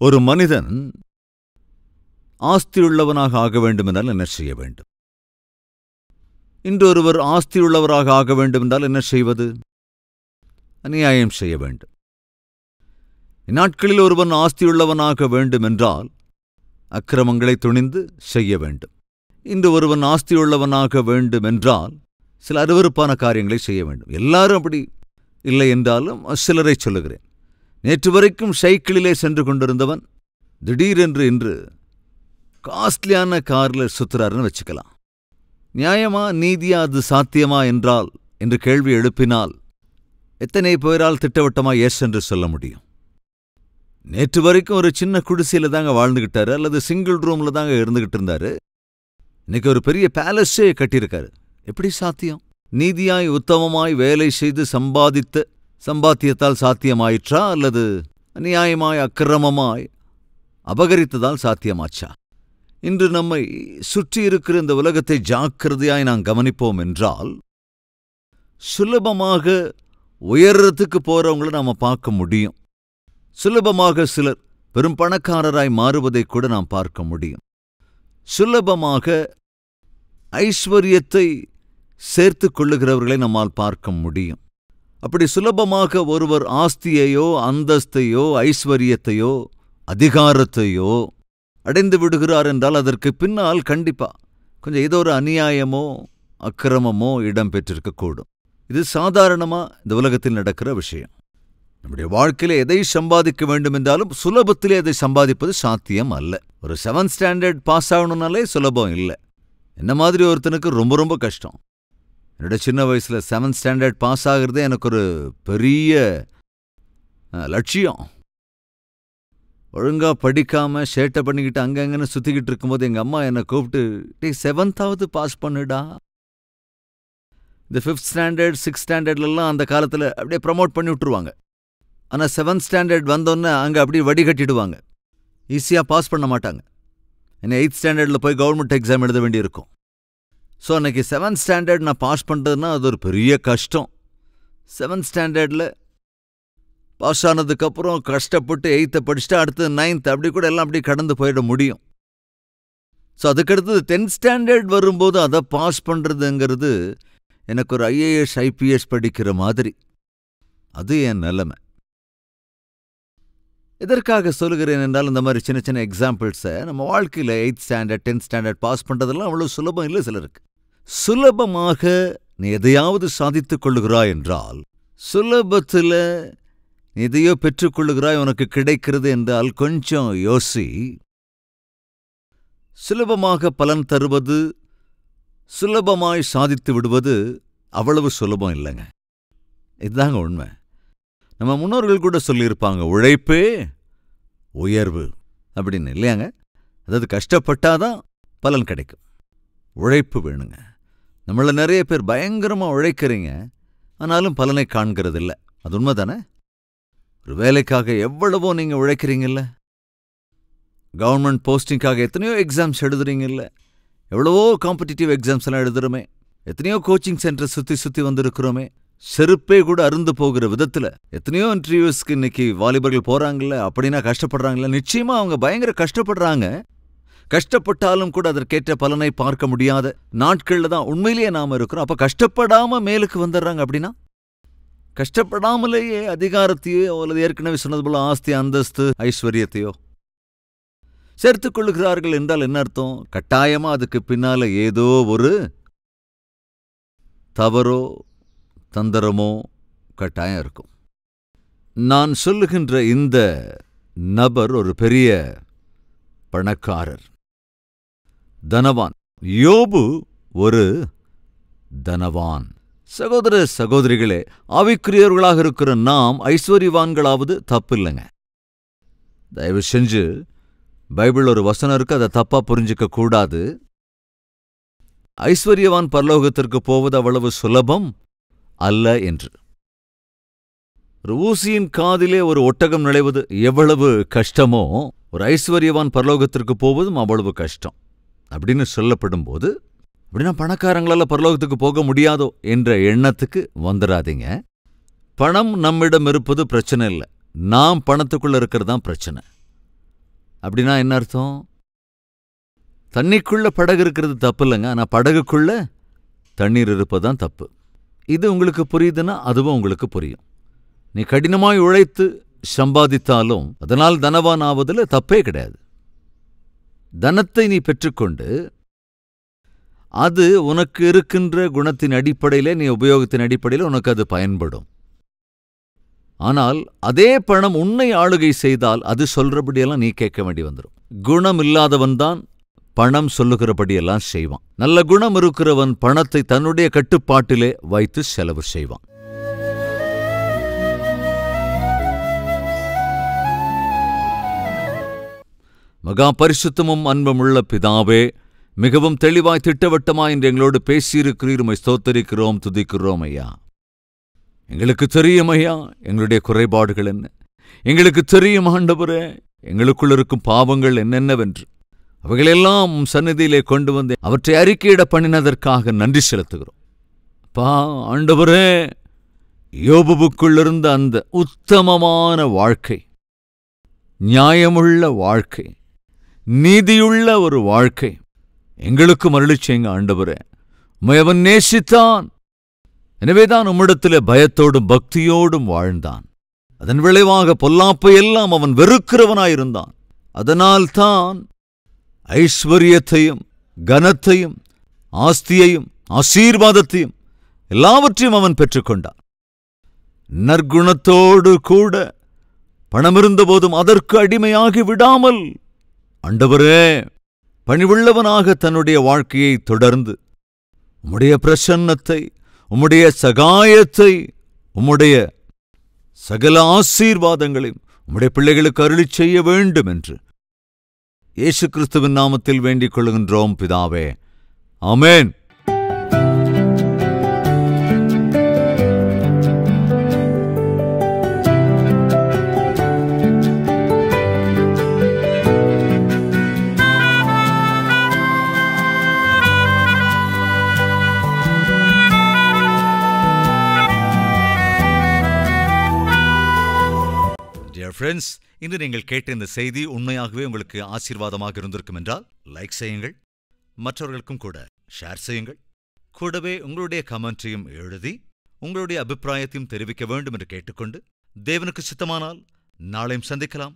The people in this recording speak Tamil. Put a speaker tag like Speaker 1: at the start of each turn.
Speaker 1: ஒரு மனிதன் ஆஸ்தியுள்ளவனாக ஆக வேண்டுமென்றால் என்ன செய்ய வேண்டும்? இன்றொருவர் ஆஸ்தியுள்ளவராக ஆக வேண்டுமென்றால் என்ன செய்வது? அநியாயம் செய்ய வேண்டும். இந்நாட்களில் ஒருவன் ஆஸ்தியுள்ளவனாக வேண்டுமென்றால் அக்கிரமங்களை துணிந்து செய்ய வேண்டும். இன்று ஒருவன் ஆஸ்தியுள்ளவனாக வேண்டுமென்றால் சில அருவருப்பான காரியங்களை செய்ய வேண்டும். எல்லாரும் அப்படி இல்லை என்றாலும் சிலரை சொல்லுகிறேன். நேற்று வரைக்கும் சைக்கிளிலே சென்று கொண்டிருந்தவன் திடீரென்று இன்று காஸ்ட்லியான காரில் சுற்றுறாருன்னு வச்சுக்கலாம். நியாயமா, நீதியா, அது சாத்தியமா என்றால் என்று கேள்வி எழுப்பினால் எத்தனை பேரால் திட்டவட்டமா எஸ் என்று சொல்ல முடியும்? நேற்று வரைக்கும் ஒரு சின்ன குடிசையில தாங்க வாழ்ந்துகிட்டாரு, அல்லது சிங்கிள் ரூம்ல தாங்க இருந்துகிட்டு இருந்தாரு. இன்னைக்கு ஒரு பெரிய பேலஸே கட்டியிருக்காரு. எப்படி சாத்தியம்? நீதியாய் உத்தமமாய் வேலை செய்து சம்பாத்தியத்தால் சாத்தியமாயிற்றா, அல்லது அநியாயமாய் அக்கிரமமாய் அபகரித்ததால் சாத்தியமாச்சா? இன்று நம்மை சுற்றி இருக்கிற இந்த உலகத்தை ஜாக்கிரதையாய் நாம் கவனிப்போம் என்றால் சுலபமாக உயர்றதுக்கு போறவங்கள நாம பார்க்க முடியும். சுலபமாக சிலர் பெரும் பணக்காரராய் மாறுவதை கூட நாம் பார்க்க முடியும். சுலபமாக ஐஸ்வர்யத்தை சேர்த்து கொள்ளுகிறவர்களை நம்மால் பார்க்க முடியும். அப்படி சுலபமாக ஒருவர் ஆஸ்தியையோ அந்தஸ்தையோ ஐஸ்வர்யத்தையோ அதிகாரத்தையோ அடைந்து விடுகிறார் என்றால் அதற்கு பின்னால் கண்டிப்பா கொஞ்சம் ஏதோ ஒரு அநியாயமோ அக்கிரமமோ இடம்பெற்றிருக்கக்கூடும். இது சாதாரணமா இந்த உலகத்தில் நடக்கிற விஷயம். நம்முடைய வாழ்க்கையில எதை சம்பாதிக்க வேண்டும் என்றாலும் சுலபத்திலே அதை சம்பாதிப்பது சாத்தியம் அல்ல. ஒரு 7th ஸ்டாண்டர்ட் பாஸ் ஆகணும்னாலே சுலபம் இல்லை. என்ன மாதிரி ஒருத்தனுக்கு ரொம்ப ரொம்ப கஷ்டம். என்னோட சின்ன வயசுல 7th ஸ்டாண்டர்ட் பாஸ் ஆகிறதே எனக்கு ஒரு பெரிய லட்சியம். ஒழுங்கா படிக்காம சேட்டை பண்ணிக்கிட்டு அங்கங்கன்னு சுத்திக்கிட்டு இருக்கும்போது எங்க அம்மா என்னை கூப்பிட்டு, டே 7th பாஸ் பண்ணுடா. இந்த 5th ஸ்டாண்டர்ட் 6th ஸ்டாண்டர்ட்லாம் அந்த காலத்துல அப்படியே ப்ரமோட் பண்ணி விட்டுருவாங்க. ஆனா 7th ஸ்டாண்டர்ட் வந்தோன்னே அங்க அப்படியே வடிகட்டிடுவாங்க. ஈஸியா பாஸ் பண்ண மாட்டாங்க. என்ன 8th ஸ்டாண்டர்ட்ல போய் கவர்மெண்ட் எக்ஸாம் எழுத வேண்டியிருக்கும். ஸோ அன்னைக்கு 7th ஸ்டாண்டர்ட் நான் பாஸ் பண்ணுறதுன்னா அது ஒரு பெரிய கஷ்டம். 7th ஸ்டாண்டர்டில் பாஸ் ஆனதுக்கப்புறம் கஷ்டப்பட்டு 8th படிச்சுட்டு அடுத்து 9th அப்படி கூட எல்லாம் அப்படி கடந்து போயிட முடியும். ஸோ அதுக்கடுத்தது 10th ஸ்டாண்டர்ட் வரும்போது அதை பாஸ் பண்ணுறதுங்கிறது எனக்கு ஒரு IAS IPS படிக்கிற மாதிரி. அது என் நிலைமை. எதற்காக சொல்லுகிறேன் என்றால் இந்த மாதிரி சின்ன சின்ன எக்ஸாம்பிள்ஸை நம்ம வாழ்க்கையில் 8th standard 10th standard pass பண்ணுறதெல்லாம் அவ்வளோ சுலபம் இல்லை சிலருக்கு. சுலபமாக நீ எதையாவது சாதித்துக் கொள்ளுகிறாய் என்றால், சுலபத்தில் நீ எதையோ பெற்றுக்கொள்ளுகிறாய், உனக்கு கிடைக்கிறது என்றால் கொஞ்சம் யோசி. சுலபமாக பலன் தருவது, சுலபமாய் சாதித்து விடுவது அவ்வளவு சுலபம் இல்லைங்க. இதுதாங்க உண்மை. நம்ம முன்னோர்கள் கூட சொல்லியிருப்பாங்க, உழைப்பே உயர்வு அப்படின்னு, இல்லையாங்க? அதாவது கஷ்டப்பட்டாதான் பலன் கிடைக்கும். உழைப்பு வேணுங்க. நம்மள நிறைய பேர் பயங்கரமா உழைக்கிறீங்க, ஆனாலும் பலனை காண்கிறது இல்லை. அது உண்மை தானே? ஒரு வேலைக்காக எவ்வளவோ நீங்க உழைக்கிறீங்கல்ல, கவர்மெண்ட் போஸ்டிங்காக எத்தனையோ எக்ஸாம்ஸ் எழுதுறீங்கல்ல, எவ்வளவோ காம்படிட்டிவ் எக்ஸாம்ஸ் எல்லாம் எழுதுறோமே, எத்தனையோ கோச்சிங் சென்டர் சுத்தி வந்திருக்கிறோமே, செருப்பே கூட அருந்து போகிற விதத்துல எத்தனையோ இன்டர்வியூஸ்க்கு இன்னைக்கு வாலிபர்கள் போறாங்கல்ல. அப்படின்னா கஷ்டப்படுறாங்கல்ல? நிச்சயமா அவங்க பயங்கர கஷ்டப்படுறாங்க. கஷ்டப்பட்டாலும் கூட அதற்கேற்ற பலனை பார்க்க முடியாத நாட்கள்ல தான் உண்மையிலேயே நாம இருக்கிறோம். அப்ப கஷ்டப்படாம மேலுக்கு வந்துடுறாங்க. அப்படின்னா கஷ்டப்படாமலேயே அதிகாரத்தையோ அல்லது ஏற்கனவே சொன்னது போல ஆஸ்தி அந்தஸ்து ஐஸ்வர்யத்தையோ சேர்த்துக் கொள்ளுகிறார்கள் என்றால் என்ன அர்த்தம்? கட்டாயமா அதுக்கு பின்னால ஏதோ ஒரு தவறோ தந்திரமோ கட்டாயம் இருக்கும். நான் சொல்லுகின்ற இந்த நபர் ஒரு பெரிய பணக்காரர், தனவான். யோபு ஒரு தனவான். சகோதர சகோதரிகளே, ஆவிக்குரியவர்களாக இருக்கிற நாம் ஐஸ்வர்யவான்களாவது தப்பில்லைங்க. தயவு செஞ்சு பைபிள் ஒரு வசனம் இருக்கு, அதை தப்பா புரிஞ்சுக்க கூடாது. ஐஸ்வர்யவான் பரலோகத்திற்கு போவது அவ்வளவு சுலபம் அல்ல என்று. ஒரு ஊசியின் காதிலே ஒரு ஒட்டகம் நுழைவது எவ்வளவு கஷ்டமோ, ஒரு ஐஸ்வர்யவான் பரலோகத்திற்கு போவதும் அவ்வளவு கஷ்டம் அப்படின்னு சொல்லப்படும் போது, அப்படின்னா பணக்காரங்களால பரலோகத்துக்கு போக முடியாதோ என்ற எண்ணத்துக்கு வந்துடாதீங்க. பணம் நம்மிடம் இருப்பது பிரச்சனை இல்லை, நாம் பணத்துக்குள்ள இருக்கிறது தான் பிரச்சனை. அப்படின்னா என்ன அர்த்தம்? தண்ணிக்குள்ள படகு இருக்கிறது தப்பு இல்லைங்க, ஆனால் படகுக்குள்ள தண்ணீர் இருப்பதுதான் தப்பு. இது உங்களுக்கு புரியுதுன்னா அதுவும் உங்களுக்கு புரியும். நீ கடினமாய் உழைத்து சம்பாதித்தாலும் அதனால் தனவான் ஆவதில் தப்பே கிடையாது. தனத்தை நீ பெற்றுக்கொண்டு அது உனக்கு இருக்கின்ற குணத்தின் அடிப்படையில், நீ உபயோகத்தின் அடிப்படையில் உனக்கு அது பயன்படும். ஆனால் அதே பணம் உன்னை ஆளுகை செய்தால் அது சொல்றபடியெல்லாம் நீ கேட்க வேண்டி வந்துடும். குணம் இல்லாதவன்தான் பணம் சொல்லுகிறபடியெல்லாம் செய்வான். நல்ல குணம் இருக்கிறவன் பணத்தை தன்னுடைய கட்டுப்பாட்டிலே வைத்து செலவு செய்வான். மகா பரிசுத்தமும் அன்பும் உள்ள பிதாவே, மிகவும் தெளிவாய் திட்டவட்டமாய் என்று எங்களோடு பேசியிருக்கிறீர். உம்மை ஸ்தோத்தரிக்கிறோம், துதிக்கிறோம் ஐயா. எங்களுக்கு தெரியும் ஐயா எங்களுடைய குறைபாடுகள் என்ன. எங்களுக்கு தெரியும் ஆண்டவரே எங்களுக்குள் இருக்கும் பாவங்கள் என்னென்னவென்று. அவைகளெல்லாம் சந்நிதியிலே கொண்டு வந்து அவற்றை அறிக்கையிட பண்ணினதற்காக நன்றி செலுத்துகிறோம். ஆண்டவரே, யோபுவுக்குள்ளிருந்த அந்த உத்தமமான வாழ்க்கை, நியாயமுள்ள வாழ்க்கை, நீதியுள்ள ஒரு வாழ்க்கை எங்களுக்கும் அருளிச்சேங்க ஆண்டவரே. உம்மை அவன் நேசித்தான், எனவேதான் உம்மிடத்திலே பயத்தோடும் பக்தியோடும் வாழ்ந்தான். அதன் விளைவாக பொல்லாப்பை எல்லாம் அவன் வெறுக்கிறவனாயிருந்தான். அதனால்தான் ஐஸ்வர்யத்தையும் கனத்தையும் ஆஸ்தியையும் ஆசீர்வாதத்தையும் எல்லாவற்றையும் அவன் பெற்றுக்கொண்டான். நற்குணத்தோடு கூட பணமிருந்தபோதும் அதற்கு அடிமையாகி விடாமல் ஆண்டவரே பணிவுள்ளவனாக தன்னுடைய வாழ்க்கையை தொடர்ந்து உம்முடைய பிரசன்னத்தை, உம்முடைய சகாயத்தை, உம்முடைய சகல ஆசீர்வாதங்களையும் உம்முடைய பிள்ளைகளுக்கு அருளிச் செய்ய வேண்டும் என்று இயேசு கிறிஸ்துவின் நாமத்தில் வேண்டிக் கொள்கின்றோம் பிதாவே, ஆமென். ஃப்ரெண்ட்ஸ், இன்று நீங்கள் கேட்ட இந்த செய்தி உண்மையாகவே உங்களுக்கு ஆசீர்வாதமாக இருந்திருக்கும் என்றால் லைக் செய்யுங்கள், மற்றவர்களுக்கும் கூட ஷேர் செய்யுங்கள். கூடவே உங்களுடைய கமெண்ட்டையும் எழுதி உங்களுடைய அபிப்பிராயத்தையும் தெரிவிக்க வேண்டும் என்று கேட்டுக்கொண்டு, தேவனுக்கு சித்தமானால் நாளையும் சந்திக்கலாம்.